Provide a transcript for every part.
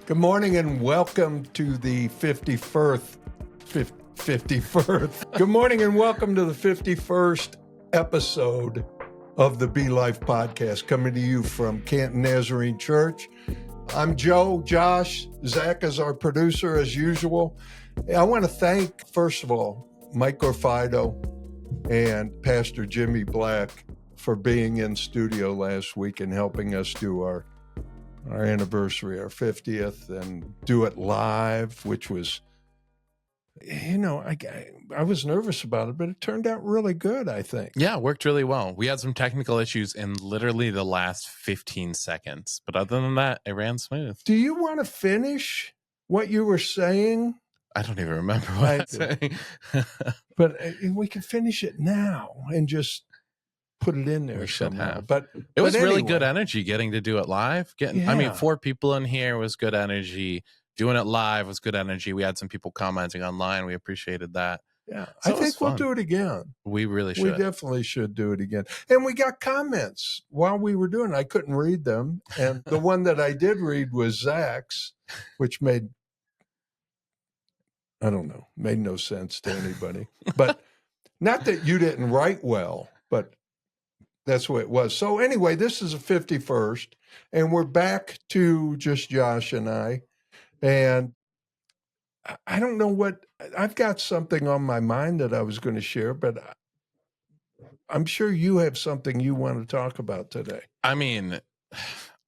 Good morning and welcome to the 51st. Good morning and welcome to the 51st episode of the Be Life podcast, coming to you from Canton Nazarene Church. I'm Joe. Josh, Zach is our producer as usual. I want to thank, first of all, Mike Gorfido and Pastor Jimmy Black for being in studio last week and helping us do our anniversary, our 50th, and do it live, which was, I was nervous about it, but it turned out really good, I think. Yeah, it worked really well. We had some technical issues in literally the last 15 seconds, but other than that, it ran smooth. Do you want to finish what you were saying? I don't even remember what I was saying. But we can finish it now and just put it in there. We should somehow. have. But it was really anyway. good energy getting to do it live. I mean, 4 people in here was good energy. Doing it live was good energy. We had some people commenting online. We appreciated that. Yeah, So I think we'll do it again. We really should. We definitely should do it again. And we got comments while we were doing it. I couldn't read them. And the one that I did read was Zach's, which made no sense to anybody. But not that you didn't write well, but that's what it was. So anyway, this is a 51st, and we're back to just Josh and I. And I don't know what, I've got something on my mind that I was going to share, but I'm sure you have something you want to talk about today. I mean,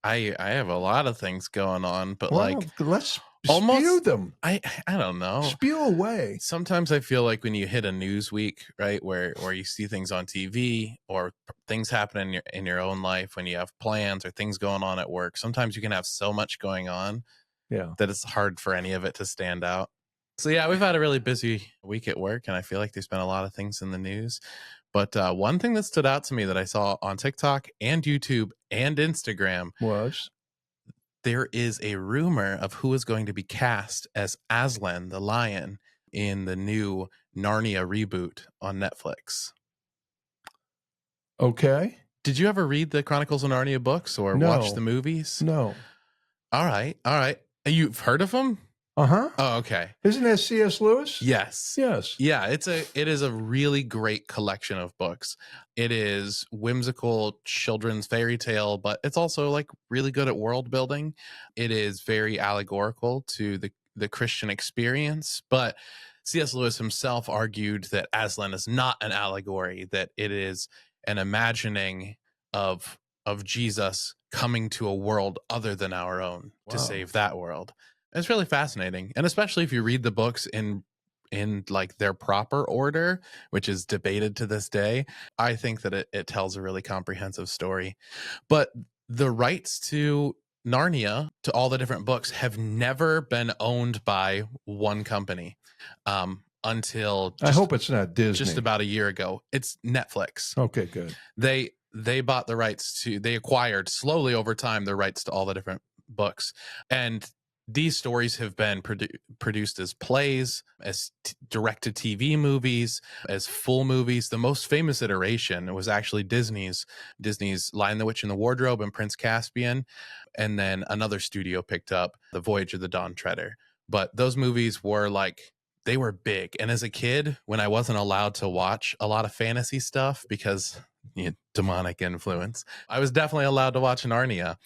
I have a lot of things going on, but let's spew them. I don't know. Spew away. Sometimes I feel like when you hit a news week, right, where you see things on TV or things happen in your own life, when you have plans or things going on at work, sometimes you can have so much going on that it's hard for any of it to stand out. So yeah, we've had a really busy week at work, and I feel like there's been a lot of things in the news. But one thing that stood out to me that I saw on TikTok and YouTube and Instagram was there is a rumor of who is going to be cast as Aslan the lion in the new Narnia reboot on Netflix. Okay. Did you ever read the Chronicles of Narnia books or watch the movies? No. All right. You've heard of them? Uh-huh. Oh, okay. Isn't that C.S. Lewis? Yes. Yeah, it is a really great collection of books. It is whimsical children's fairy tale, but it's also like really good at world building. It is very allegorical to the Christian experience, but C.S. Lewis himself argued that Aslan is not an allegory, that it is an imagining of Jesus coming to a world other than our own to save that world. It's really fascinating. And especially if you read the books in like their proper order, which is debated to this day, I think that it tells a really comprehensive story. But the rights to Narnia, to all the different books, have never been owned by one company until I hope it's not Disney. Just about a year ago. It's Netflix. Okay, good. They bought the rights they acquired slowly over time the rights to all the different books. And these stories have been produced as plays, as direct-to-TV movies, as full movies. The most famous iteration was actually Disney's Lion, the Witch, and the Wardrobe and Prince Caspian. And then another studio picked up The Voyage of the Dawn Treader. But those movies were they were big. And as a kid, when I wasn't allowed to watch a lot of fantasy stuff because demonic influence, I was definitely allowed to watch Narnia.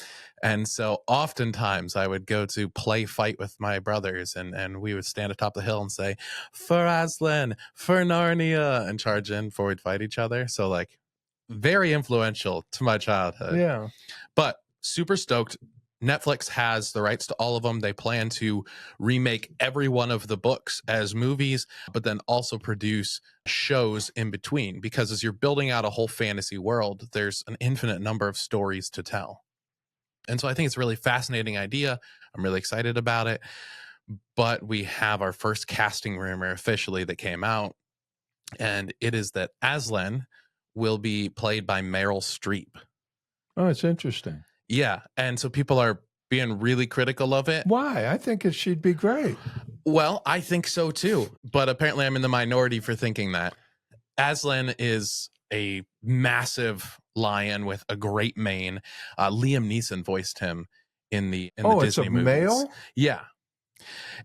And so oftentimes I would go to play fight with my brothers, and we would stand atop the hill and say, "For Aslan, for Narnia," and charge in before we'd fight each other. So very influential to my childhood. Yeah. But super stoked. Netflix has the rights to all of them. They plan to remake every one of the books as movies, but then also produce shows in between, because as you're building out a whole fantasy world, there's an infinite number of stories to tell. And so I think it's a really fascinating idea. I'm really excited about it. But we have our first casting rumor officially that came out, and it is that Aslan will be played by Meryl Streep. Oh, it's interesting. Yeah, and so people are being really critical of it. Why? I think she'd be great. Well, I think so too, but apparently I'm in the minority for thinking that. Aslan is a massive lion with a great mane. Liam Neeson voiced him in the it's Disney a movies. male? Yeah.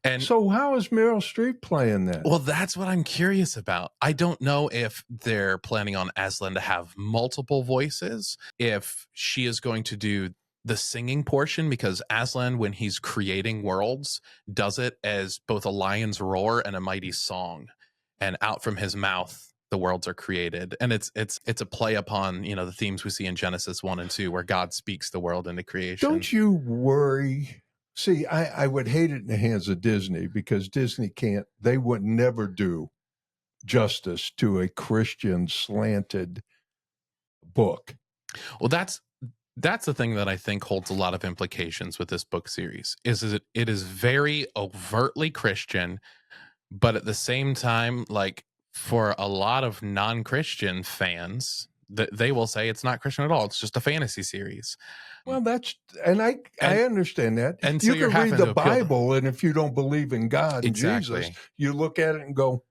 And so how is Meryl Streep playing that? Well, that's what I'm curious about. I don't know if they're planning on Aslan to have multiple voices, if she is going to do the singing portion, because Aslan, when he's creating worlds, does it as both a lion's roar and a mighty song, and out from his mouth the worlds are created. And it's a play upon, you know, the themes we see in Genesis 1 and 2, where God speaks the world into creation. Don't you worry? See, I would hate it in the hands of Disney, because Disney they would never do justice to a Christian slanted book. Well, that's the thing that I think holds a lot of implications with this book series, is it is very overtly Christian, but at the same time, like, for a lot of non-Christian fans, they will say it's not Christian at all. It's just a fantasy series. Well, I understand that. And you so you're can read having the to appeal Bible, and if you don't believe in God and Exactly. Jesus, you look at it and go,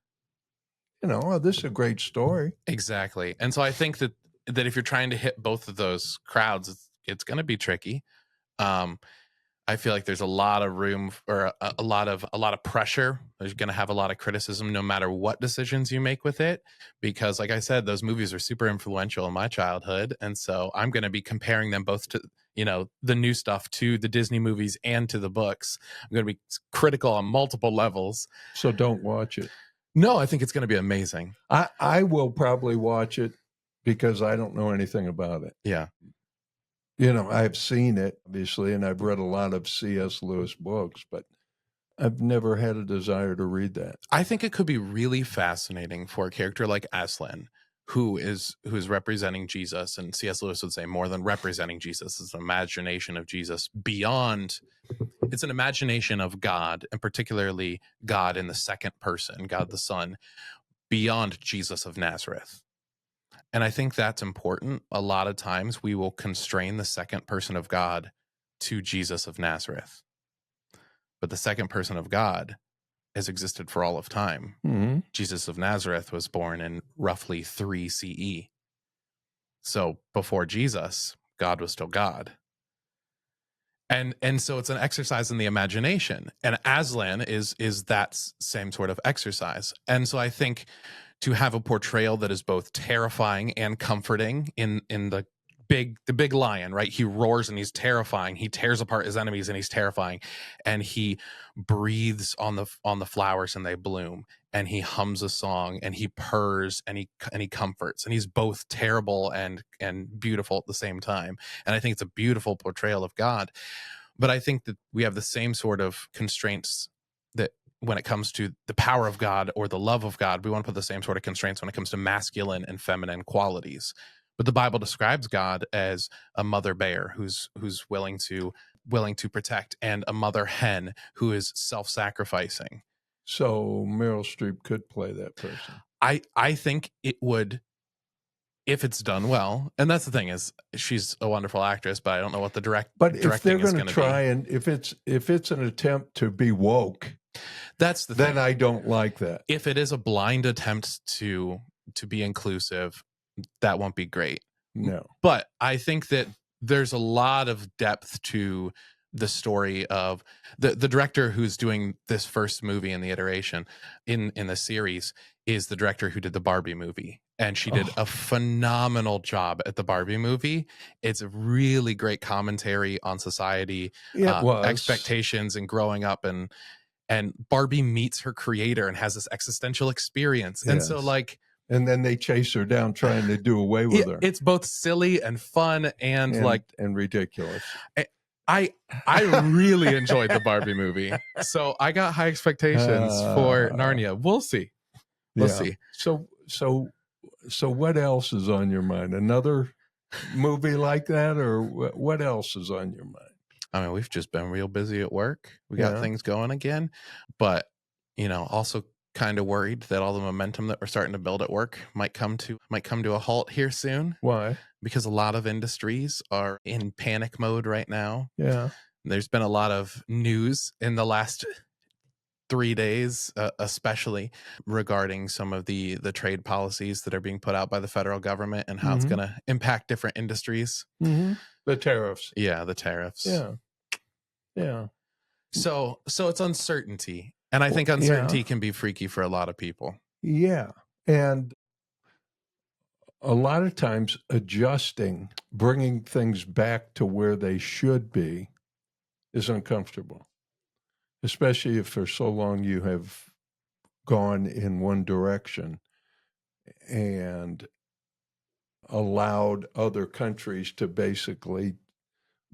you know, oh, this is a great story. Exactly. And so I think that if you're trying to hit both of those crowds, it's going to be tricky. I feel like there's a lot of room, or a lot of pressure. There's going to have a lot of criticism no matter what decisions you make with it, because, like I said, those movies are super influential in my childhood. And so I'm going to be comparing them both to, you know, the new stuff, to the Disney movies and to the books. I'm going to be critical on multiple levels. So don't watch it. No, I think it's going to be amazing. I will probably watch it, because I don't know anything about it. Yeah. You know, I've seen it, obviously, and I've read a lot of C.S. Lewis books, but I've never had a desire to read that. I think it could be really fascinating for a character like Aslan, who is representing Jesus, and C.S. Lewis would say more than representing Jesus, it's an imagination of Jesus beyond. It's an imagination of God, and particularly God in the second person, God the Son, beyond Jesus of Nazareth. And I think that's important. A lot of times we will constrain the second person of God to Jesus of Nazareth. But the second person of God has existed for all of time. Mm-hmm. Jesus of Nazareth was born in roughly 3 CE. So before Jesus, God was still God. And so it's an exercise in the imagination. And Aslan is that same sort of exercise. And so I think to have a portrayal that is both terrifying and comforting in the big lion, right? He roars and he's terrifying. He tears apart his enemies and he's terrifying. And he breathes on the flowers and they bloom. And he hums a song and he purrs and he comforts. And he's both terrible and beautiful at the same time. And I think it's a beautiful portrayal of God. But I think that we have the same sort of constraints that when it comes to the power of God or the love of God, we want to put the same sort of constraints when it comes to masculine and feminine qualities. But the Bible describes God as a mother bear who's willing to protect, and a mother hen who is self-sacrificing. So Meryl Streep could play that person. I think it would, if it's done well. And that's the thing, is she's a wonderful actress, but I don't know what the directing is going to be. But if they're going to try, and if it's an attempt to be woke, that's the thing. Then I don't like that. If it is a blind attempt to be inclusive, that won't be great. No. But I think that there's a lot of depth to the story of the director who's doing this first movie in the iteration in the series is the director who did the Barbie movie. And she did a phenomenal job at the Barbie movie. It's a really great commentary on society, expectations, and growing up. And Barbie meets her creator and has this existential experience. Yes. And so, like, and then they chase her down trying to do away with her. It's both silly and fun and ridiculous. I really enjoyed the Barbie movie. So I got high expectations for Narnia. We'll see. We'll see. So what else is on your mind? Another movie like that, or what else is on your mind? I mean, we've just been real busy at work. We got things going again, but also kind of worried that all the momentum that we're starting to build at work might come to a halt here soon. Why? Because a lot of industries are in panic mode right now. Yeah. There's been a lot of news in the last 3 days, especially regarding some of the trade policies that are being put out by the federal government and how it's going to impact different industries. Mm-hmm. The tariffs. Yeah, the tariffs. Yeah. Yeah. So it's uncertainty. And I think uncertainty can be freaky for a lot of people. Yeah. And a lot of times adjusting, bringing things back to where they should be is uncomfortable, especially if for so long you have gone in one direction and allowed other countries to basically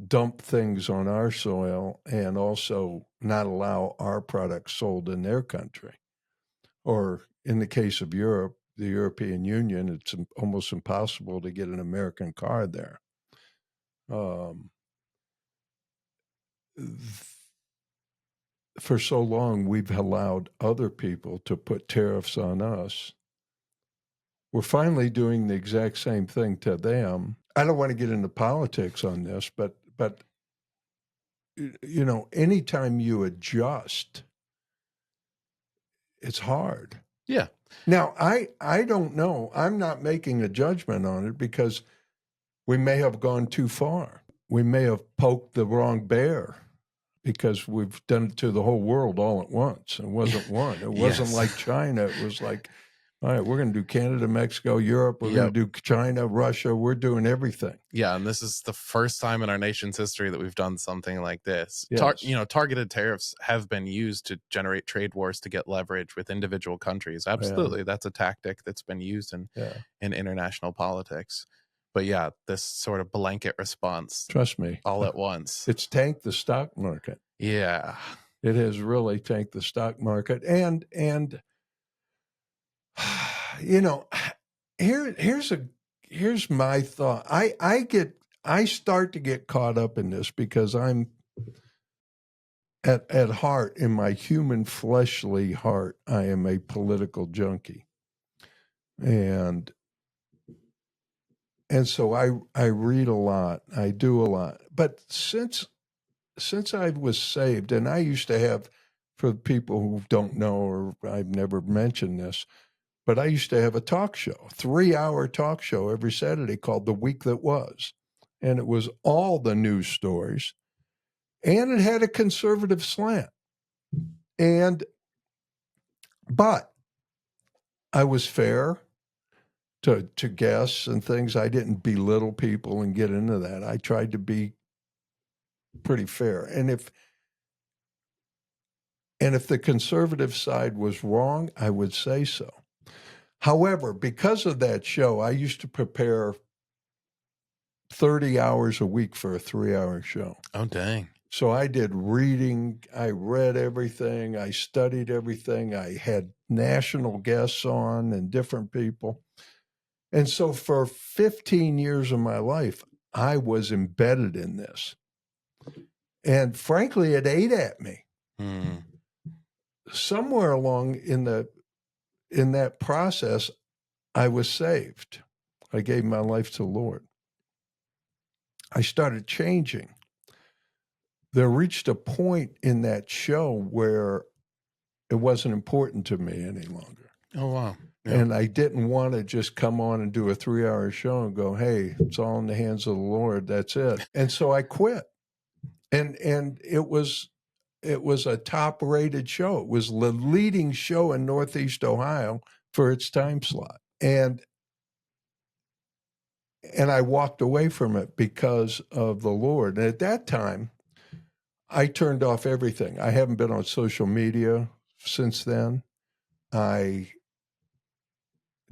dump things on our soil and also not allow our products sold in their country. Or in the case of Europe, the European Union, it's almost impossible to get an American car there. For so long, we've allowed other people to put tariffs on us. We're finally doing the exact same thing to them. I don't want to get into politics on this, but you know, anytime you adjust, it's hard. Yeah. Now, I don't know. I'm not making a judgment on it because we may have gone too far. We may have poked the wrong bear because we've done it to the whole world all at once. It wasn't one. It wasn't like China. It was like, all right, we're going to do Canada, Mexico, Europe. We're going to do China, Russia. We're doing everything. Yeah, and this is the first time in our nation's history that we've done something like this. Yes. Targeted tariffs have been used to generate trade wars to get leverage with individual countries. Absolutely, that's a tactic that's been used in international politics. But yeah, this sort of blanket response, trust me, all at once, it's tanked the stock market. Yeah, it has really tanked the stock market, and you know, here's my thought. I start to get caught up in this because I'm at heart, in my human fleshly heart, I am a political junkie, and so I read a lot, I do a lot, but since I was saved, and I used to have, for people who don't know or I've never mentioned this, but I used to have a talk show, 3-hour talk show every Saturday called The Week That Was. And it was all the news stories. And it had a conservative slant. But I was fair to guests and things. I didn't belittle people and get into that. I tried to be pretty fair. And if the conservative side was wrong, I would say so. However, because of that show, I used to prepare 30 hours a week for a 3-hour show. Oh, dang. So I did reading. I read everything. I studied everything. I had national guests on and different people. And so for 15 years of my life, I was embedded in this. And frankly, it ate at me. Somewhere along in that process, I was saved. I gave my life to the Lord. I started changing. There reached a point in that show where it wasn't important to me any longer. Oh, wow. Yeah. And I didn't want to just come on and do a 3-hour show and go, hey, it's all in the hands of the Lord. That's it. And so I quit. And it was a top-rated show. It was the leading show in Northeast Ohio for its time slot. And I walked away from it because of the Lord. And at that time, I turned off everything. I haven't been on social media since then. I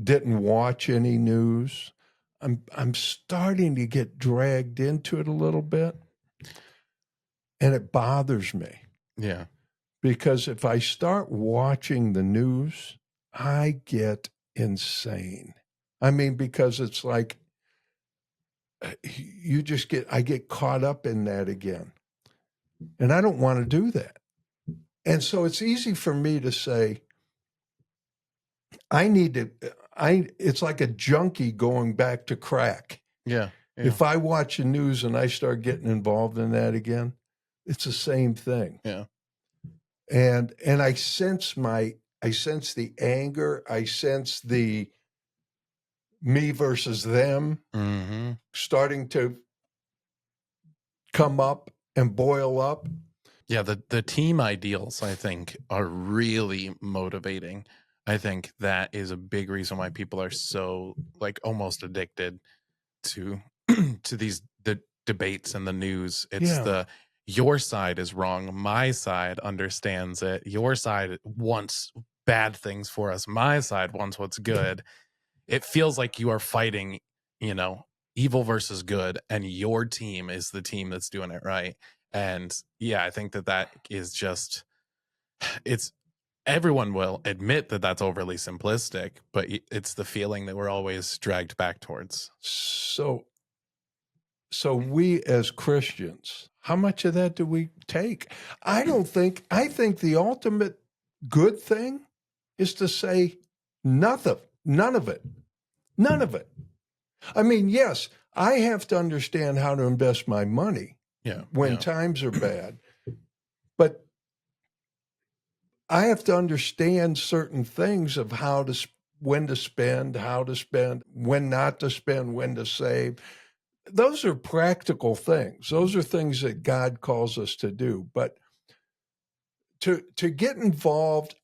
didn't watch any news. I'm starting to get dragged into it a little bit, and it bothers me. Yeah. Because if I start watching the news, I get insane. I mean, because it's like I get caught up in that again. And I don't want to do that. And so it's easy for me to say, it's like a junkie going back to crack. Yeah. If I watch the news and I start getting involved in that again, it's the same thing. Yeah. And I sense the anger. I sense the me versus them starting to come up and boil up. Yeah, the team ideals, I think, are really motivating. I think that is a big reason why people are so like almost addicted to to the debates and the news. It's Yeah. your side is wrong, my side understands it. Your side wants bad things for us, my side wants what's good. It feels like you are fighting, you know, evil versus good, and your team is the team that's doing it right. And yeah, I think that is just, it's, everyone will admit that that's overly simplistic, but it's the feeling that we're always dragged back towards. So we as Christians, how much of that do we take? I think the ultimate good thing is to say none of it. I mean, yes, I have to understand how to invest my money when times are bad, but I have to understand certain things of when to spend, how to spend, when not to spend, when to save. Those are practical things. Those are things that God calls us to do. But to get involved,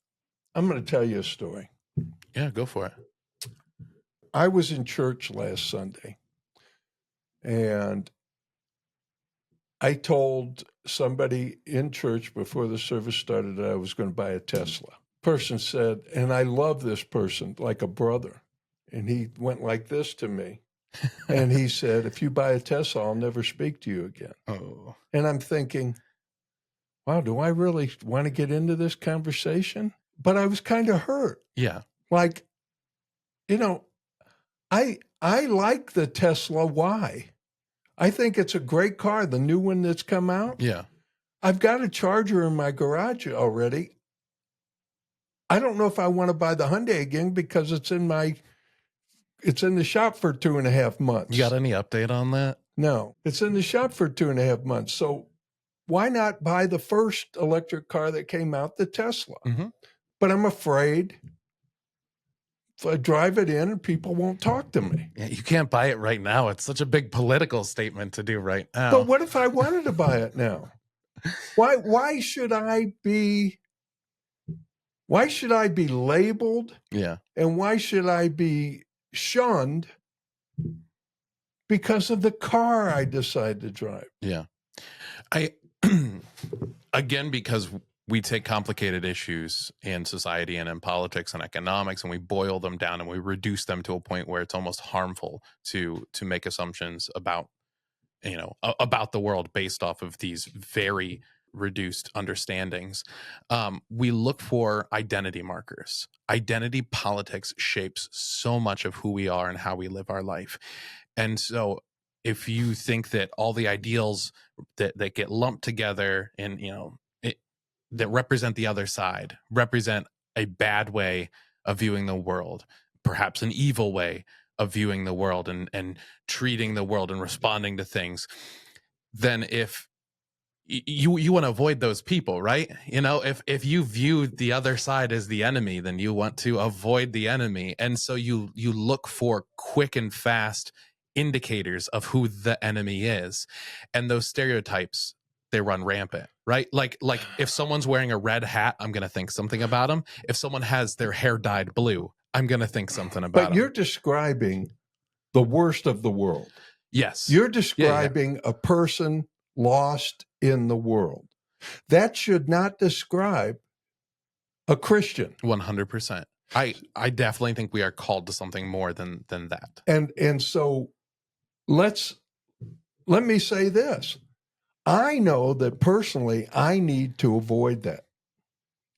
I'm going to tell you a story. Yeah, go for it. I was in church last Sunday, and I told somebody in church before the service started that I was going to buy a Tesla. Person said, and I love this person like a brother, and he went like this to me. And he said, if you buy a Tesla, I'll never speak to you again. Oh. And I'm thinking, wow, do I really want to get into this conversation? But I was kind of hurt. Yeah. Like, you know, I like the Tesla Y. I think it's a great car, the new one that's come out. Yeah. I've got a charger in my garage already. I don't know if I want to buy the Hyundai again because it's in the shop for 2.5 months. You got any update on that? No, it's in the shop for 2.5 months. So why not buy the first electric car that came out, the Tesla? Mm-hmm. But I'm afraid if I drive it in and people won't talk to me. Yeah, you can't buy it right now. It's such a big political statement to do right now. But what if I wanted to buy it now? Why should I be labeled? Yeah. And why should I be shunned because of the car I decide to drive? Yeah. Again, because we take complicated issues in society and in politics and economics, and we boil them down and we reduce them to a point where it's almost harmful to make assumptions about, you know, about the world based off of these very reduced understandings. We look for identity markers. Identity politics shapes so much of who we are and how we live our life. And so if you think that all the ideals that get lumped together and, you know, that represent the other side, represent a bad way of viewing the world, perhaps an evil way of viewing the world and treating the world and responding to things, then if you want to avoid those people, right? You know, if you view the other side as the enemy, then you want to avoid the enemy. And so you look for quick and fast indicators of who the enemy is. And those stereotypes, they run rampant, right? Like if someone's wearing a red hat, I'm going to think something about them. If someone has their hair dyed blue, I'm going to think something about them. But you're describing the worst of the world. Yes. You're describing a person lost in the world. That should not describe a Christian. 100%. I definitely think we are called to something more than that. And so let me say this. I know that personally I need to avoid that.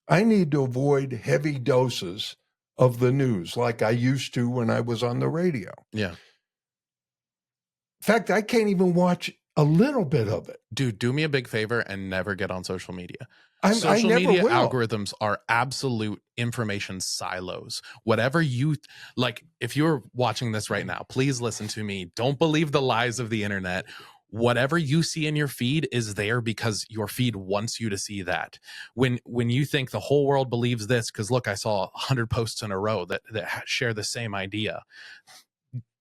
I need to avoid heavy doses of the news like I used to when I was on the radio. Yeah. In fact, I can't even watch a little bit of it. Dude, do me a big favor and never get on social media. Social media algorithms are absolute information silos. Whatever you like, if you're watching this right now, please listen to me. Don't believe the lies of the internet. Whatever you see in your feed is there because your feed wants you to see that. When you think the whole world believes this, because look, I saw 100 posts in a row that share the same idea.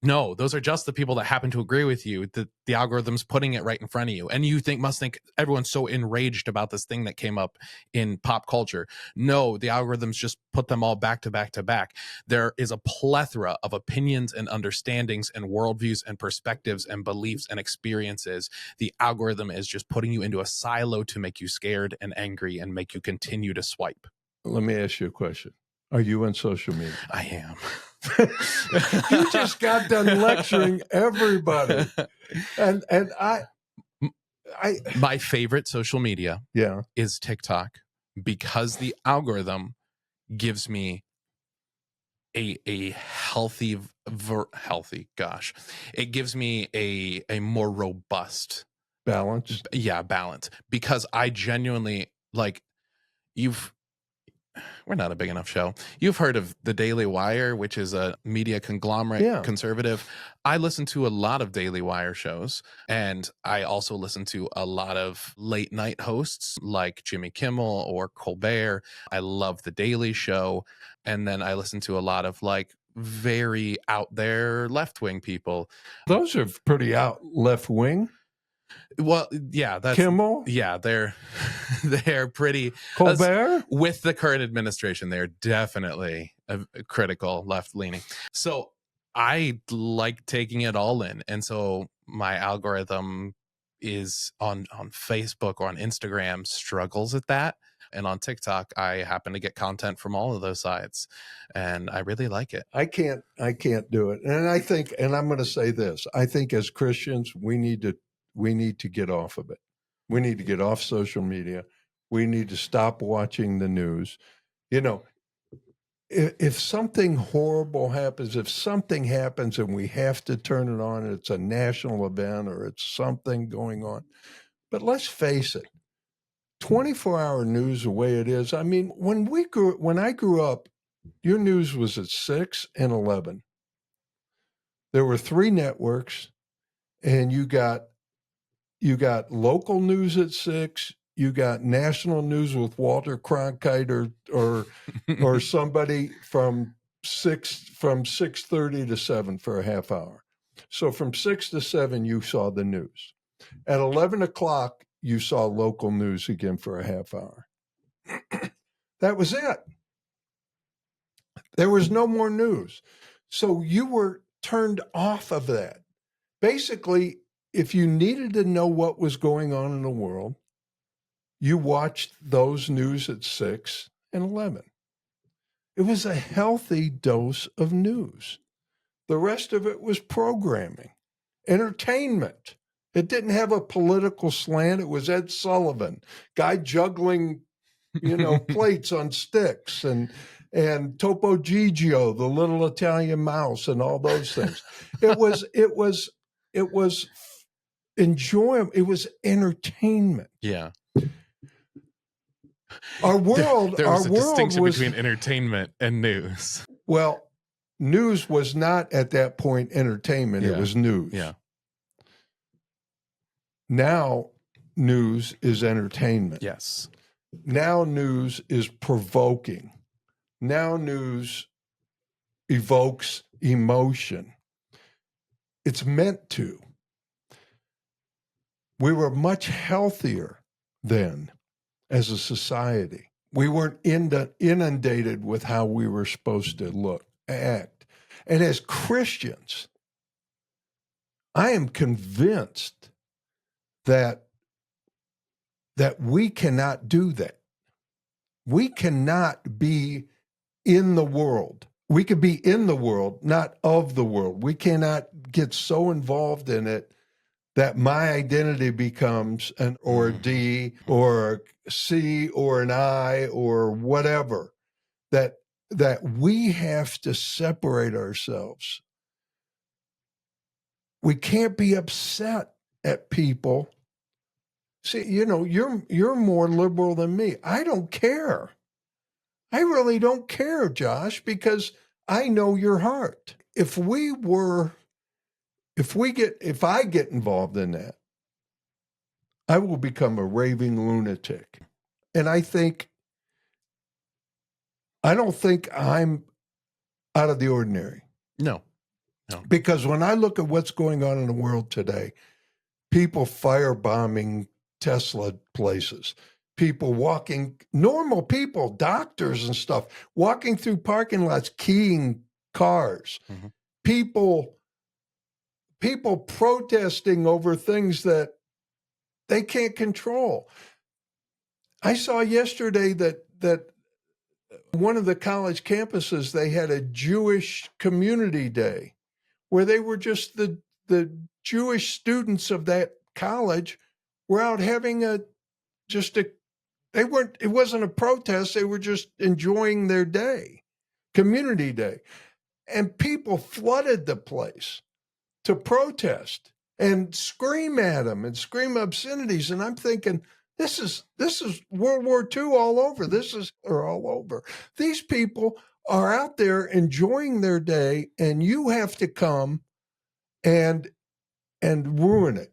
No, those are just the people that happen to agree with you. The algorithm's putting it right in front of you. And you must think everyone's so enraged about this thing that came up in pop culture. No, the algorithms just put them all back to back to back. There is a plethora of opinions and understandings and worldviews and perspectives and beliefs and experiences. The algorithm is just putting you into a silo to make you scared and angry and make you continue to swipe. Let me ask you a question. Are you on social media? I am. You just got done lecturing everybody. And I my favorite social media is TikTok, because the algorithm gives me a healthy, it gives me a more robust balance. Balance, because I genuinely, like, we're not a big enough show. You've heard of the Daily Wire, which is a media conglomerate, conservative. I listen to a lot of Daily Wire shows, and I also listen to a lot of late night hosts like Jimmy Kimmel or Colbert. I love The Daily Show. And then I listen to a lot of like very out there left-wing people. Those are pretty out left-wing. Well, yeah, that's Kimmel. Yeah, they're pretty Colbert. With the current administration, they're definitely a critical left-leaning. So I like taking it all in, and so my algorithm is on Facebook or on Instagram struggles at that, and on TikTok I happen to get content from all of those sides, and I really like it. I can't do it, and I think, and I'm going to say this: I think as Christians we need to get off of it. We need to get off social media. We need to stop watching the news. You know, if something horrible happens, if something happens and we have to turn it on, it's a national event or it's something going on. But let's face it, 24-hour news the way it is. I mean, when I grew up, your news was at 6 and 11. There were 3 networks, and you got local news at 6. You got national news with Walter Cronkite or somebody from 6:30 to 7 for a half hour. So from 6 to 7, you saw the news. At 11 o'clock, you saw local news again for a half hour. That was it. There was no more news. So you were turned off of that. Basically, if you needed to know what was going on in the world, you watched those news at 6 and 11. It was a healthy dose of news. The rest of it was programming, entertainment. It didn't have a political slant. It was Ed Sullivan, guy juggling, plates on sticks, and Topo Gigio, the little Italian mouse, and all those things. It was enjoyable. It was entertainment. Yeah. Our world, there was a distinction between entertainment and news. Well, news was not at that point entertainment. Yeah. It was news. Yeah. Now, news is entertainment. Yes. Now, news is provoking. Now, news evokes emotion. It's meant to. We were much healthier then as a society. We weren't inundated with how we were supposed to act. And as Christians, I am convinced that we cannot do that. We cannot be in the world. We could be in the world, not of the world. We cannot get so involved in it that my identity becomes an or a D or a C or an I or whatever, that we have to separate ourselves. We can't be upset at people. See, you're more liberal than me. I don't care. I really don't care, Josh, because I know your heart. If I get involved in that, I will become a raving lunatic. And I don't think I'm out of the ordinary. No. No. Because when I look at what's going on in the world today, people firebombing Tesla places, people walking, normal people, doctors and stuff, walking through parking lots, keying cars, Mm-hmm. people protesting over things that they can't control. I saw yesterday that one of the college campuses, they had a Jewish community day where they were just the Jewish students of that college were out having it wasn't a protest. They were just enjoying their day, community day. And people flooded the place to protest and scream at them and scream obscenities. And I'm thinking, this is World War II all over. All over. These people are out there enjoying their day, and you have to come and ruin it.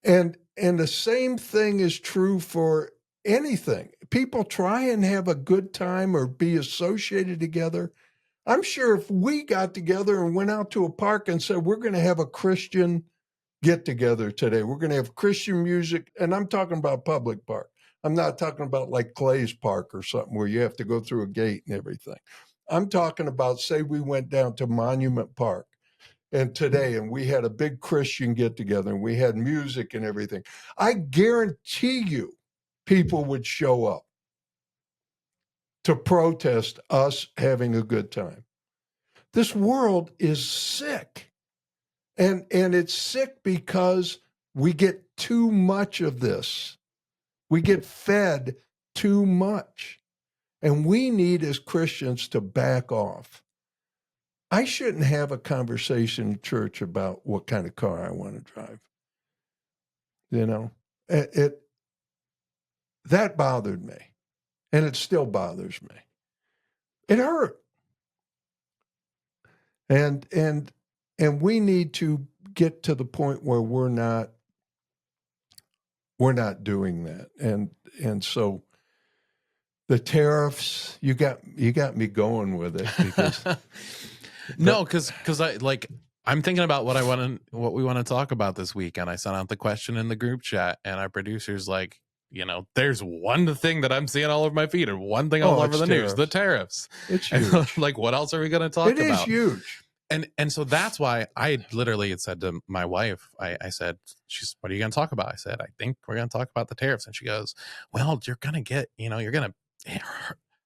And the same thing is true for anything. People try and have a good time or be associated together. I'm sure if we got together and went out to a park and said, we're going to have a Christian get together today, we're going to have Christian music, and I'm talking about public park. I'm not talking about like Clay's Park or something where you have to go through a gate and everything. I'm talking about, say we went down to Monument Park and we had a big Christian get together and we had music and everything. I guarantee you people would show up to protest us having a good time. This world is sick. And it's sick because we get too much of this. We get fed too much. And we need as Christians to back off. I shouldn't have a conversation in church about what kind of car I want to drive. You know, that bothered me, and it still bothers me. It hurt. And we need to get to the point where we're not doing that. And so the tariffs, you got me going with it because no, because I'm thinking about what we want to talk about this week, and I sent out the question in the group chat, and our producer's like, there's one thing that I'm seeing all over my feed, or one thing all over the news, the tariffs. It's and huge. Like, what else are we going to talk about? It is huge. And so that's why I literally had said to my wife, I said, what are you going to talk about? I said, I think we're going to talk about the tariffs. And she goes, well, you're going to get, you're going to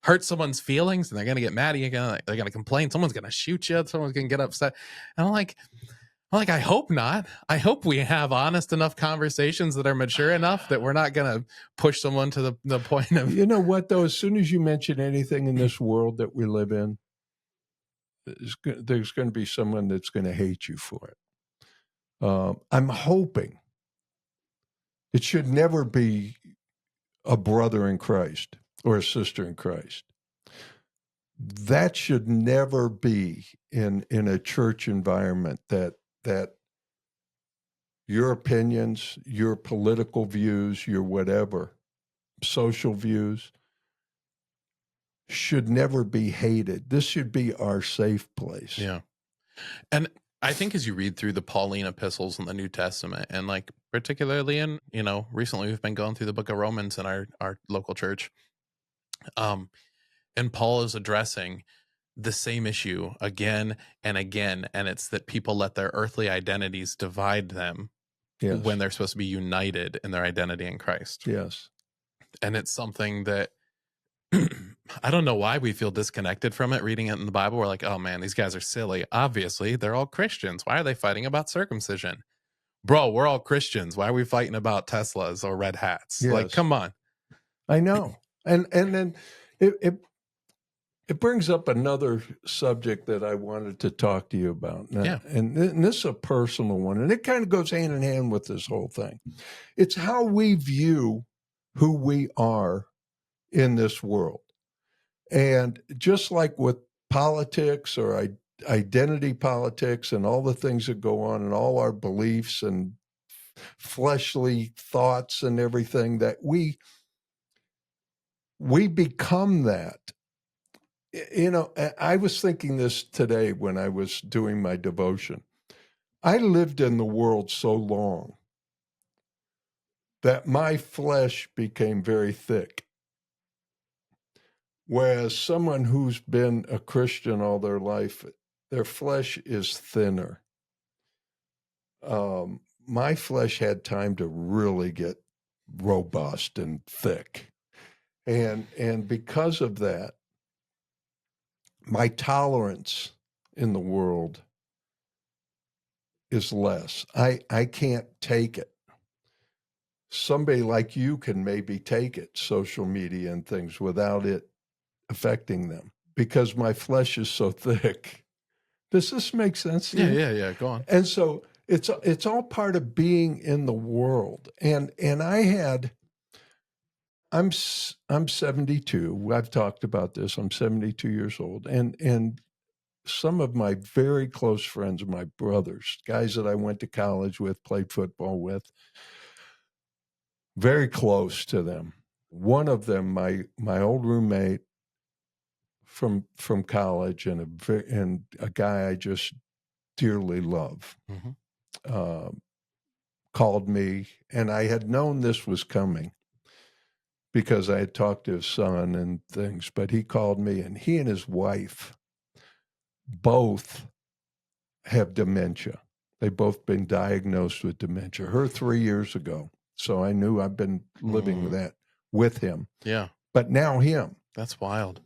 hurt someone's feelings, and they're going to get mad at you. They're going to complain. Someone's going to shoot you. Someone's going to get upset. And I'm like, I hope not. I hope we have honest enough conversations that are mature enough that we're not going to push someone to the point of. You know what, though? As soon as you mention anything in this world that we live in, there's going to be someone that's going to hate you for it. I'm hoping it should never be a brother in Christ or a sister in Christ. That should never be in a church environment that your opinions, your political views, your whatever, social views should never be hated. This should be our safe place. Yeah. And I think as you read through the Pauline epistles in the New Testament, and like particularly in, recently we've been going through the book of Romans in our local church. And Paul is addressing the same issue again and again. And it's that people let their earthly identities divide them when they're supposed to be united in their identity in Christ. Yes. And it's something that I don't know why we feel disconnected from it reading it in the Bible. We're like, oh man, these guys are silly. Obviously, they're all Christians. Why are they fighting about circumcision? Bro, we're all Christians. Why are we fighting about Teslas or red hats? Yes. Like, come on. I know. And then it brings up another subject that I wanted to talk to you about. Now, yeah. And this is a personal one, and it kind of goes hand in hand with this whole thing. It's how we view who we are in this world. And just like with politics or identity politics and all the things that go on and all our beliefs and fleshly thoughts and everything, that we become that. I was thinking this today when I was doing my devotion. I lived in the world so long that my flesh became very thick. Whereas someone who's been a Christian all their life, their flesh is thinner. My flesh had time to really get robust and thick. And because of that, my tolerance in the world is less. I can't take it. Somebody like you can maybe take it, social media and things, without it affecting them, because my flesh is so thick. Does this make sense to you? Yeah. Go on. And so it's all part of being in the world. And I'm 72. I've talked about this. I'm 72 years old, and some of my very close friends, my brothers, guys that I went to college with, played football with, very close to them. One of them, my old roommate from college, and a guy I just dearly love, called me, and I had known this was coming because I had talked to his son and things. But he called me, and he and his wife both have dementia. They've both been diagnosed with dementia. Her 3 years ago. So I knew I've been living with that with him. Yeah. But now him. That's wild.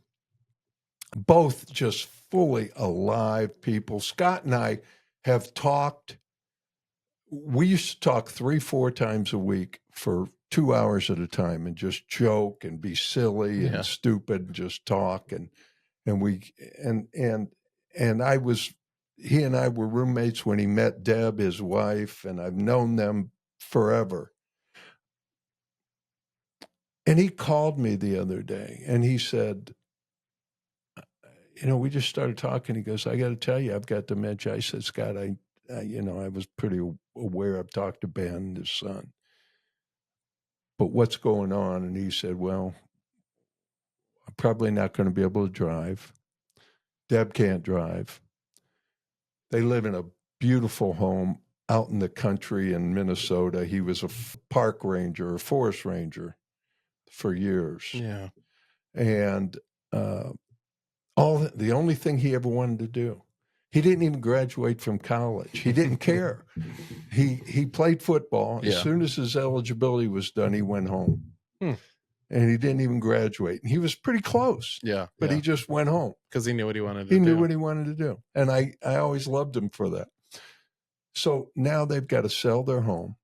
Both just fully alive people. Scott and I have talked. We used to talk 3-4 times a week for 2 hours at a time and just joke and be silly and stupid and just talk. And he and I were roommates when he met Deb, his wife, and I've known them forever. And he called me the other day and he said, we just started talking. He goes, I got to tell you, I've got dementia. I said, Scott, I was pretty aware. I've talked to Ben, his son, but what's going on? And he said, well, I'm probably not going to be able to drive. Deb can't drive. They live in a beautiful home out in the country in Minnesota. He was a park ranger, a forest ranger for years. Yeah. And the only thing he ever wanted to do, he didn't even graduate from college. He didn't care. He played football. As soon as his eligibility was done, he went home. And he didn't even graduate. And he was pretty close. Yeah. But he just went home. Because he knew what he wanted to do. He knew what he wanted to do. And I always loved him for that. So now they've got to sell their home.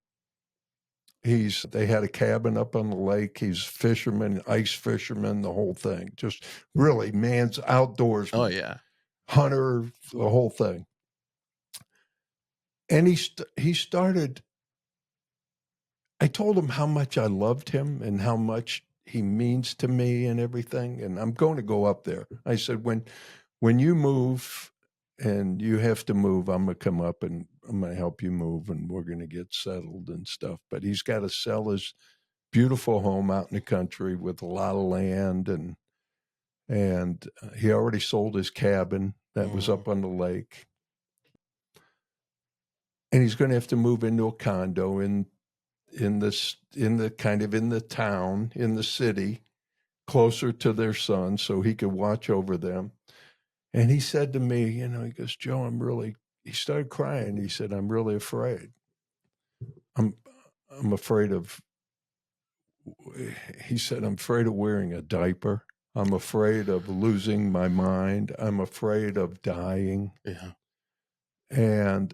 They had a cabin up on the lake. He's fisherman, ice fisherman, the whole thing. Just really man's outdoors. Oh, yeah. Hunter, the whole thing. And he started, I told him how much I loved him and how much he means to me and everything. And I'm going to go up there. I said, when you move and you have to move, I'm going to come up and I'm going to help you move and we're going to get settled and stuff. But he's got to sell his beautiful home out in the country with a lot of land. And he already sold his cabin that was up on the lake. And he's going to have to move into a condo in the town, in the city, closer to their son so he could watch over them. And he said to me, he goes, Joe, he started crying. He said, I'm really afraid. I'm afraid of, he said, I'm afraid of wearing a diaper. I'm afraid of losing my mind. I'm afraid of dying. Yeah. And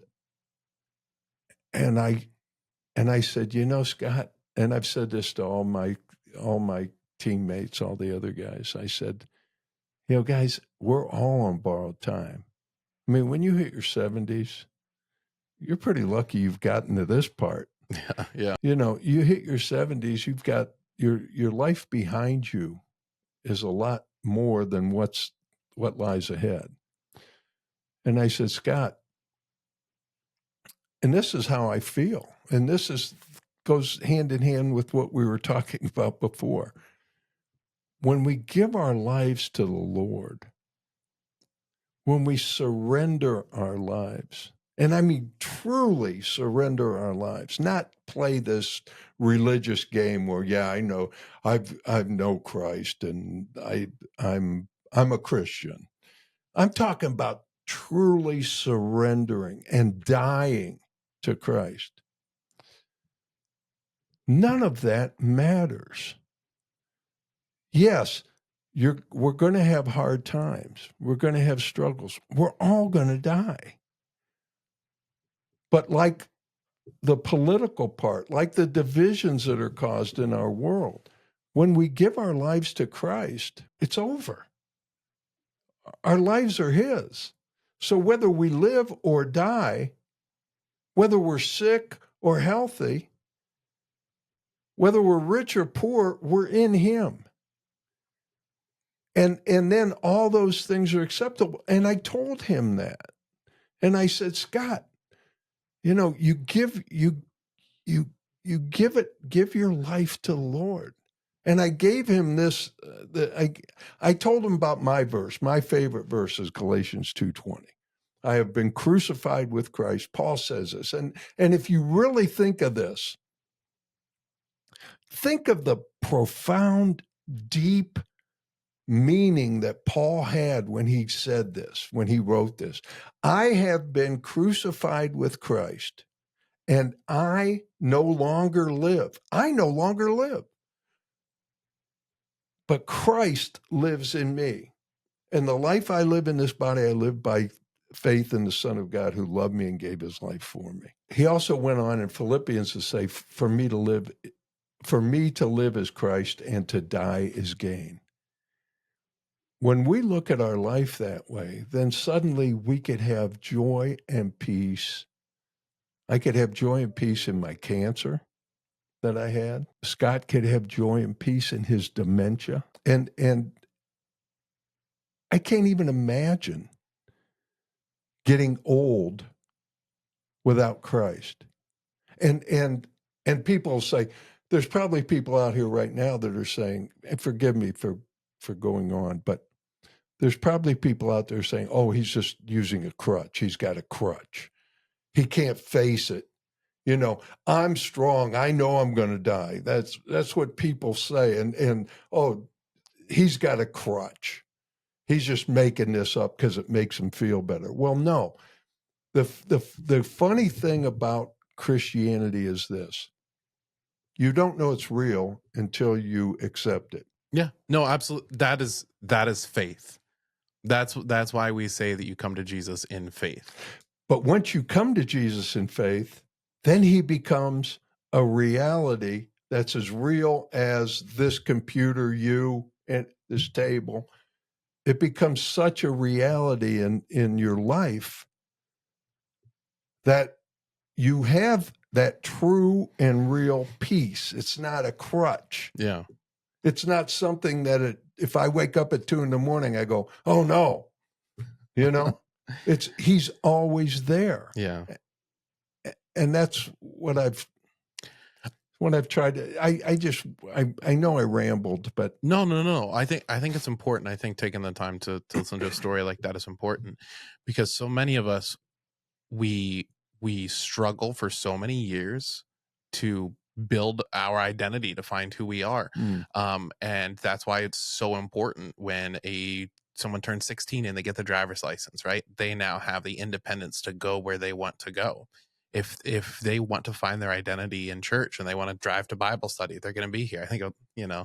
I said, Scott, and I've said this to all my teammates, all the other guys. I said, guys, we're all on borrowed time. I mean, when you hit your 70s, you're pretty lucky you've gotten to this part. Yeah. You hit your 70s, you've got your life behind you is a lot more than what lies ahead. And I said, Scott, and this is how I feel. And this goes hand in hand with what we were talking about before. When we give our lives to the Lord, when we surrender our lives, and I mean truly surrender our lives, not play this religious game where, yeah, I know I know Christ and I'm a Christian. I'm talking about truly surrendering and dying to Christ. None of that matters. Yes, we're going to have hard times. We're going to have struggles. We're all going to die. But like the political part, like the divisions that are caused in our world, when we give our lives to Christ, it's over. Our lives are His. So whether we live or die, whether we're sick or healthy, whether we're rich or poor, we're in Him. And then all those things are acceptable. And I told him that. And I said, Scott, you give your life to the Lord. And I gave him this. I told him about my verse. My favorite verse is Galatians 2:20. I have been crucified with Christ. Paul says this. And if you really think of this, think of the profound, deep meaning that Paul had when he said this, when he wrote this. I have been crucified with Christ, and I no longer live. I no longer live. But Christ lives in me. And the life I live in this body, I live by faith in the Son of God who loved me and gave his life for me. He also went on in Philippians to say, for me to live is Christ, and to die is gain. When we look at our life that way, then suddenly we could have joy and peace. I could have joy and peace in my cancer that I had. Scott could have joy and peace in his dementia. And I can't even imagine getting old without Christ. And people say, there's probably people out here right now that are saying, and forgive me for going on, but there's probably people out there saying, oh, he's just using a crutch. He's got a crutch. He can't face it. I'm strong. I know I'm going to die. That's what people say. And oh, he's got a crutch. He's just making this up because it makes him feel better. Well, no. The funny thing about Christianity is this. You don't know it's real until you accept it. Yeah, no, absolutely. That is faith. That's why we say that you come to Jesus in faith. But once you come to Jesus in faith, then he becomes a reality that's as real as this computer, you, and this table. It becomes such a reality in your life that you have that true and real peace. It's not a crutch. Yeah. It's not something that if I wake up at 2 a.m, I go, oh no, he's always there. Yeah. And that's what I've tried to, I know I rambled, but no. I think it's important. I think taking the time to listen to a story like that is important, because so many of us, we struggle for so many years to build our identity, to find who we are. And that's why it's so important when someone turns 16 and they get the driver's license, right? They now have the independence to go where they want to go. If they want to find their identity in church and they want to drive to Bible study, they're going to be here. I think, yeah,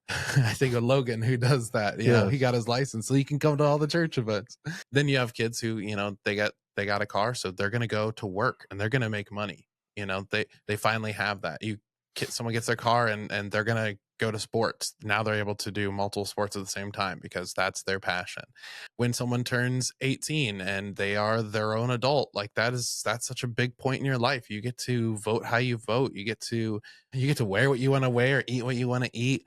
I think of Logan, who does that. He got his license so he can come to all the church events. Then you have kids who, they got a car, so they're going to go to work and they're going to make money. They finally have that. Someone gets their car and they're going to go to sports. Now they're able to do multiple sports at the same time because that's their passion. When someone turns 18 and they are their own adult, like that's such a big point in your life. You get to vote how you vote. You get to wear what you want to wear, eat what you want to eat.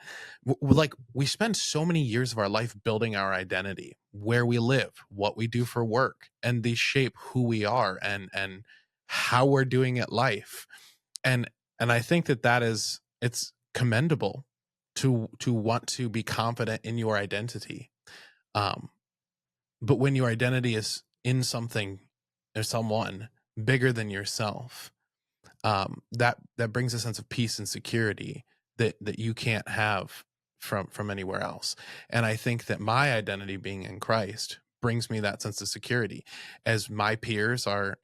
Like, we spend so many years of our life building our identity, where we live, what we do for work, and these shape who we are and how we're doing at life. And I think it's commendable to want to be confident in your identity. But when your identity is in something or someone bigger than yourself, that brings a sense of peace and security that you can't have from anywhere else. And I think that my identity being in Christ brings me that sense of security, as my peers are,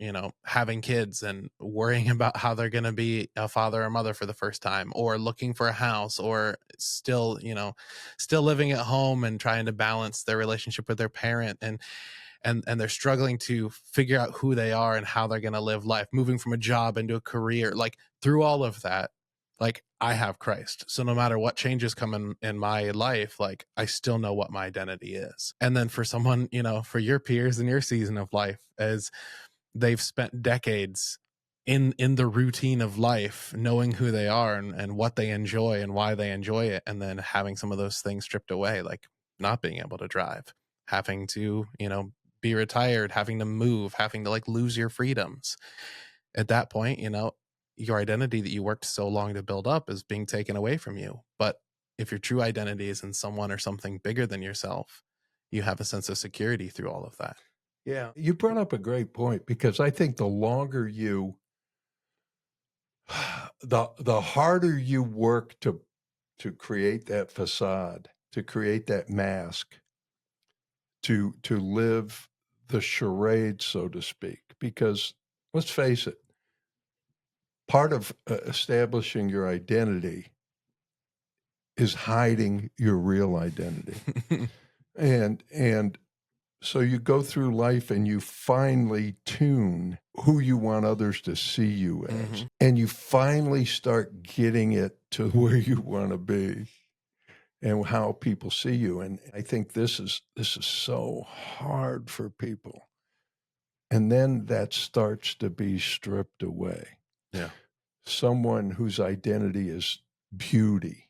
having kids and worrying about how they're going to be a father or mother for the first time, or looking for a house, or still living at home and trying to balance their relationship with their parent, and they're struggling to figure out who they are and how they're going to live life, moving from a job into a career. Like, through all of that, like, I have Christ. So no matter what changes come in my life, like, I still know what my identity is. And then for someone, for your peers in your season of life, as they've spent decades in the routine of life, knowing who they are and what they enjoy and why they enjoy it, and then having some of those things stripped away, like not being able to drive, having to, be retired, having to move, having to like lose your freedoms. At that point, your identity that you worked so long to build up is being taken away from you. But if your true identity is in someone or something bigger than yourself, you have a sense of security through all of that. Yeah, you brought up a great point, because I think the longer the harder you work to create that facade, to create that mask, to live the charade, so to speak. Because let's face it, part of establishing your identity is hiding your real identity. and so you go through life and you finally tune who you want others to see you as. Mm-hmm. And you finally start getting it to where you want to be and how people see you. And I think this is so hard for people. And then that starts to be stripped away. Yeah. Someone whose identity is beauty,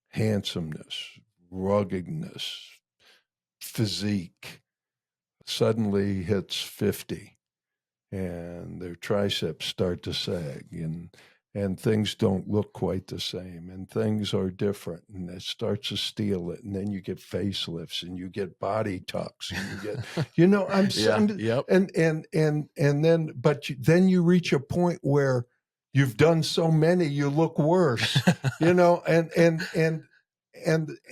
handsomeness, ruggedness, physique, suddenly hits 50 and their triceps start to sag, and things don't look quite the same, and things are different, and it starts to steal it, and then you get facelifts and you get body tucks and you get yep. And then then you reach a point where you've done so many you look worse. and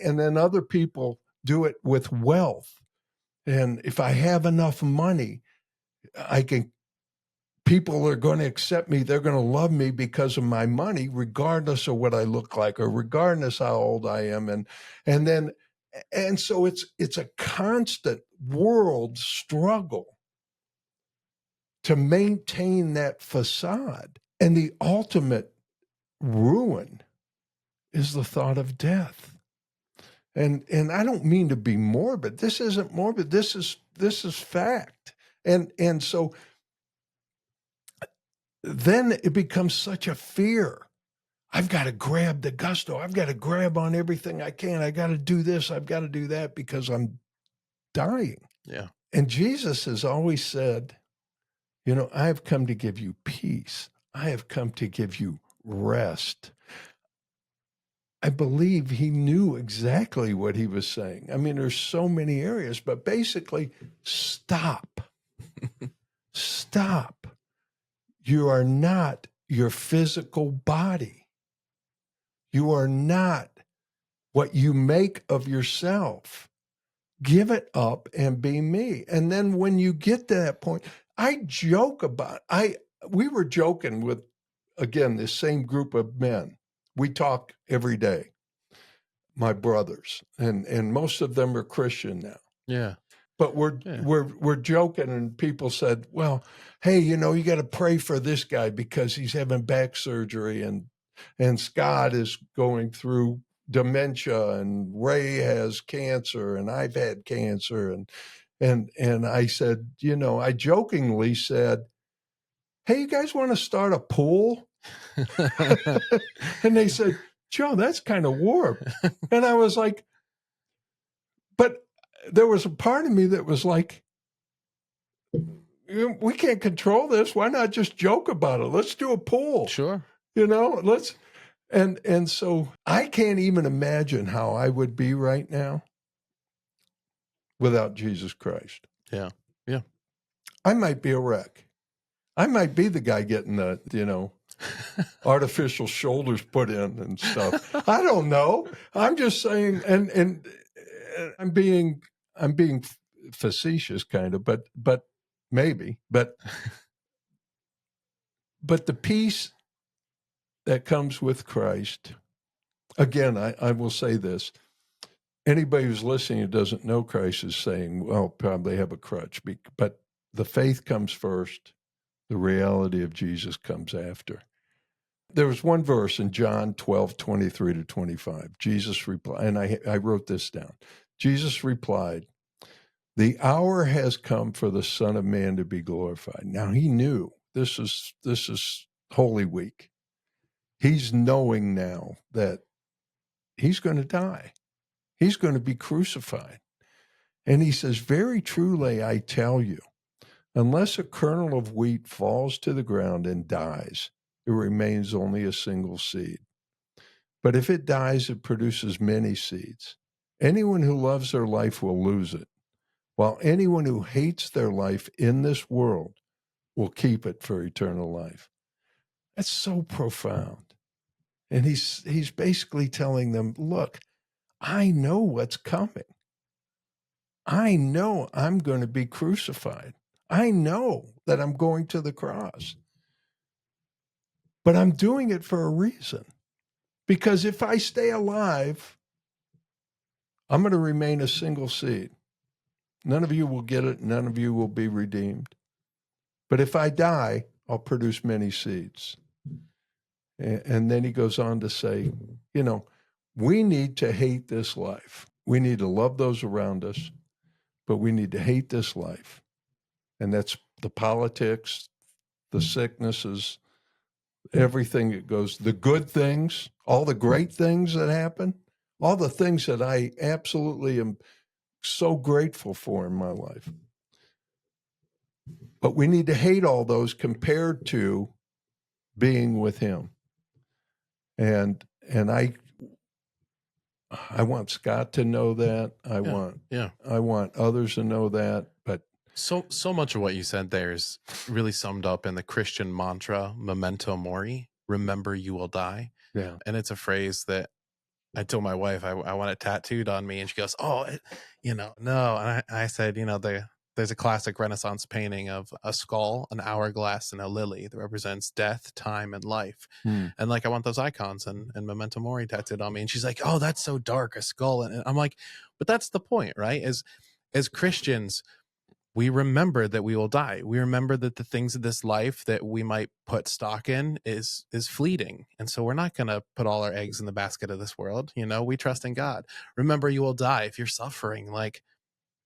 then other people do it with wealth. And if I have enough money, people are going to accept me. They're going to love me because of my money, regardless of what I look like or regardless how old I am. And so it's a constant world struggle to maintain that facade. And the ultimate ruin is the thought of death. And I don't mean to be morbid. This isn't morbid. This is fact. And so then it becomes such a fear. I've got to grab the gusto. I've got to grab on everything I can. I got to do this. I've got to do that because I'm dying. Yeah. And Jesus has always said, I have come to give you peace. I have come to give you rest. I believe he knew exactly what he was saying. I mean, there's so many areas, but basically, stop. Stop. You are not your physical body. You are not what you make of yourself. Give it up and be me. And then when you get to that point, I joke about we were joking with, again, this same group of men. We talk every day, my brothers, and most of them are Christian now. Yeah. But we're joking, and people said, well, hey, you got to pray for this guy because he's having back surgery, and Scott is going through dementia, and Ray has cancer, and I've had cancer, and I said, I jokingly said, hey, you guys want to start a pool? And they said, Joe, that's kind of warped. And I was like, but there was a part of me that was like, we can't control this. Why not just joke about it? Let's do a poll. Sure. Let's. And so I can't even imagine how I would be right now without Jesus Christ. Yeah. Yeah. I might be a wreck. I might be the guy getting the, artificial shoulders put in and stuff. I don't know. I'm just saying, and I'm being facetious kind of, but maybe, but the peace that comes with Christ. Again, I will say this. Anybody who's listening who doesn't know Christ is saying, well, probably have a crutch, but the faith comes first. The reality of Jesus comes after. There was one verse in John 12:23-25. Jesus replied, and I wrote this down. Jesus replied, "The hour has come for the Son of Man to be glorified." Now he knew this is Holy Week. He's knowing now that he's going to die. He's going to be crucified. And he says, "Very truly, I tell you, unless a kernel of wheat falls to the ground and dies, it remains only a single seed. But if it dies, it produces many seeds. Anyone who loves their life will lose it, while anyone who hates their life in this world will keep it for eternal life." That's so profound. And he's basically telling them, look, I know what's coming. I know I'm going to be crucified. I know that I'm going to the cross. But I'm doing it for a reason. Because if I stay alive, I'm going to remain a single seed. None of you will get it. None of you will be redeemed. But if I die, I'll produce many seeds. And then he goes on to say, we need to hate this life. We need to love those around us, but we need to hate this life. And that's the politics, the sicknesses, everything that goes, the good things, all the great things that happen, all the things that I absolutely am so grateful for in my life. But we need to hate all those compared to being with him. And I want Scott to know that. I want others to know that. But so much of what you said there is really summed up in the Christian mantra, memento mori, remember you will die. Yeah. And it's a phrase that I told my wife I want it tattooed on me, and she goes, "Oh, no." And I said, there's a classic Renaissance painting of a skull, an hourglass, and a lily that represents death, time, and life. And I want those icons and memento mori tattooed on me. And she's like, "Oh, that's so dark, a skull." And I'm like, but that's the point, right? As Christians, we remember that we will die. We remember that the things of this life that we might put stock in is fleeting. And so we're not going to put all our eggs in the basket of this world. We trust in God. Remember you will die. If you're suffering,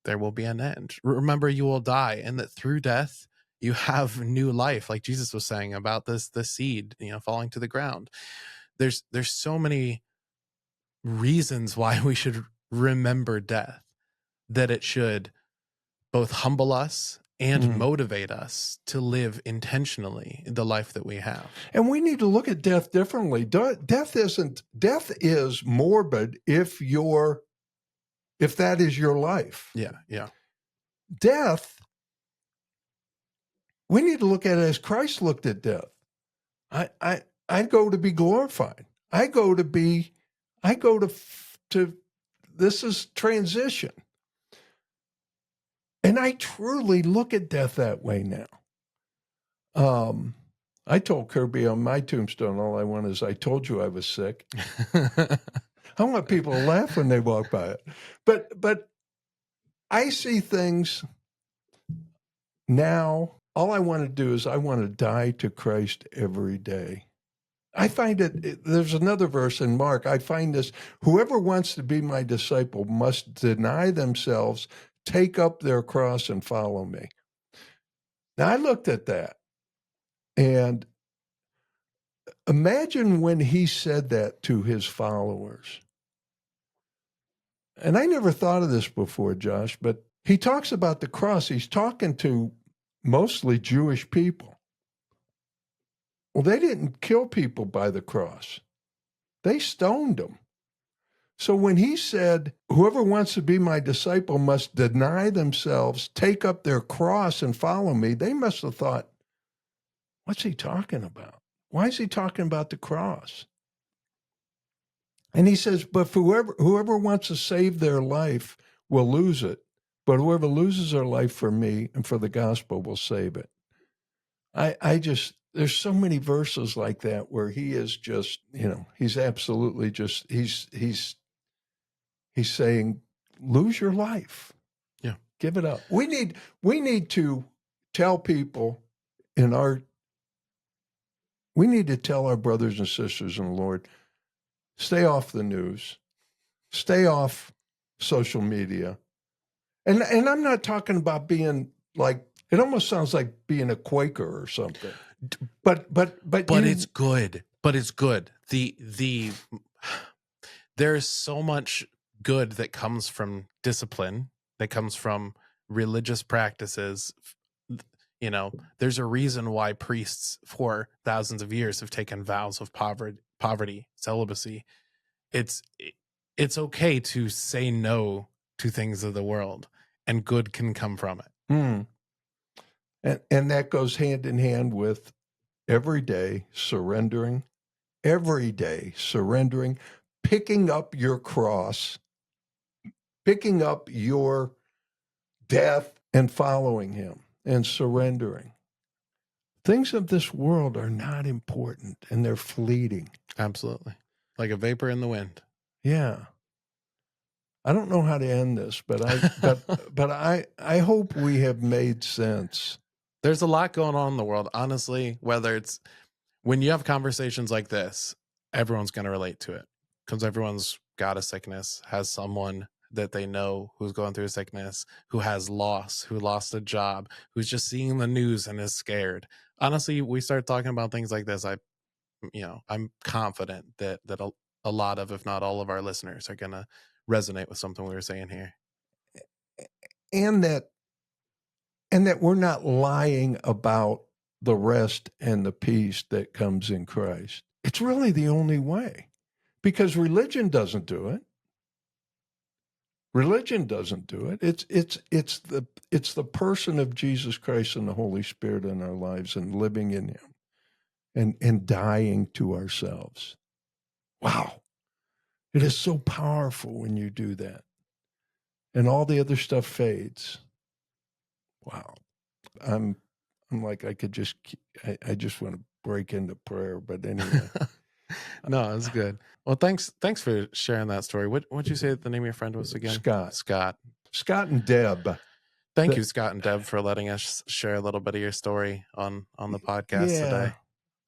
there will be an end. Remember you will die, and that through death, you have new life. Like Jesus was saying about the seed, falling to the ground. There's so many reasons why we should remember death, that it should both humble us and motivate us to live intentionally the life that we have. And we need to look at death differently. Death is morbid if that is your life. Yeah. Death, we need to look at it as Christ looked at death. I go to be glorified. I go to this is transition. And I truly look at death that way now. I told Kirby on my tombstone, all I want is, I told you I was sick. I want people to laugh when they walk by it. But I see things now. All I want to do is I want to die to Christ every day. I find there's another verse in Mark. I find this: whoever wants to be my disciple must deny themselves, take up their cross, and follow me. Now, I looked at that, and imagine when he said that to his followers. And I never thought of this before, Josh, but he talks about the cross. He's talking to mostly Jewish people. Well, they didn't kill people by the cross. They stoned them. So when he said, whoever wants to be my disciple must deny themselves, take up their cross and follow me, they must have thought, what's he talking about? Why is he talking about the cross? And he says, but whoever wants to save their life will lose it. But whoever loses their life for me and for the gospel will save it. There's so many verses like that where he is just, he's absolutely just, he's saying, lose your life. Yeah. Give it up. We need to tell people we need to tell our brothers and sisters in the Lord, stay off the news, stay off social media. And I'm not talking about being like, it almost sounds like being a Quaker or something. But it's good. But it's good. There's so much good that comes from discipline, that comes from religious practices. There's a reason why priests for thousands of years have taken vows of poverty, celibacy. It's okay to say no to things of the world, and good can come from it. And that goes hand in hand with every day surrendering, picking up your cross, picking up your death and following him and surrendering. Things of this world are not important and they're fleeting. Absolutely. Like a vapor in the wind. Yeah. I don't know how to end this, but I hope we have made sense. There's a lot going on in the world, honestly, whether it's when you have conversations like this, everyone's going to relate to it because everyone's got a sickness, has someone that they know who's going through a sickness, who has loss, who lost a job, who's just seeing the news and is scared. Honestly, we start talking about things like this, I'm confident that a lot of, if not all of our listeners are going to resonate with something we were saying here. And that we're not lying about the rest and the peace that comes in Christ. It's really the only way, because religion doesn't do it. Religion doesn't do it. It's the person of Jesus Christ and the Holy Spirit in our lives and living in him and dying to ourselves. Wow. It is so powerful when you do that. And all the other stuff fades. Wow. I'm like, I just want to break into prayer, but anyway. No, it's good. Well, thanks for sharing that story. What'd you say the name of your friend was again? Scott and Deb. Thank you, Scott and Deb, for letting us share a little bit of your story on the podcast today.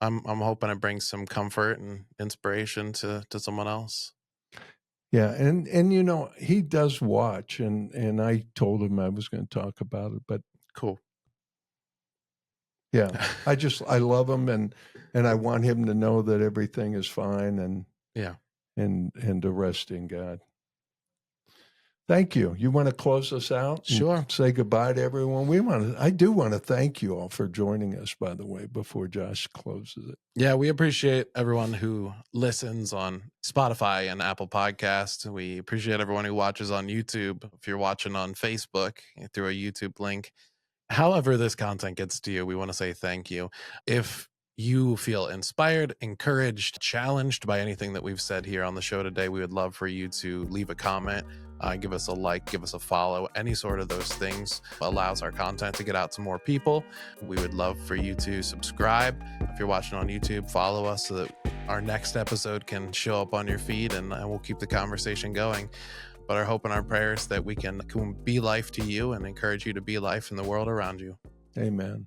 I'm hoping it brings some comfort and inspiration to someone else. Yeah, and he does watch, and I told him I was going to talk about it, but cool. Yeah, I love him, and I want him to know that everything is fine, and and to rest in God. Thank you. You want to close us out? Sure. Say goodbye to everyone. I do want to thank you all for joining us, by the way, before Josh closes it. Yeah, we appreciate everyone who listens on Spotify and Apple Podcasts. We appreciate everyone who watches on YouTube. If you're watching on Facebook through a YouTube link, however this content gets to you, we want to say thank you. If you feel inspired, encouraged, challenged by anything that we've said here on the show today, we would love for you to leave a comment, give us a like, give us a follow. Any sort of those things allows our content to get out to more people. We would love for you to subscribe. If you're watching on YouTube, follow us so that our next episode can show up on your feed, and we'll keep the conversation going. But our hope and our prayer is that we can be life to you and encourage you to be life in the world around you. Amen.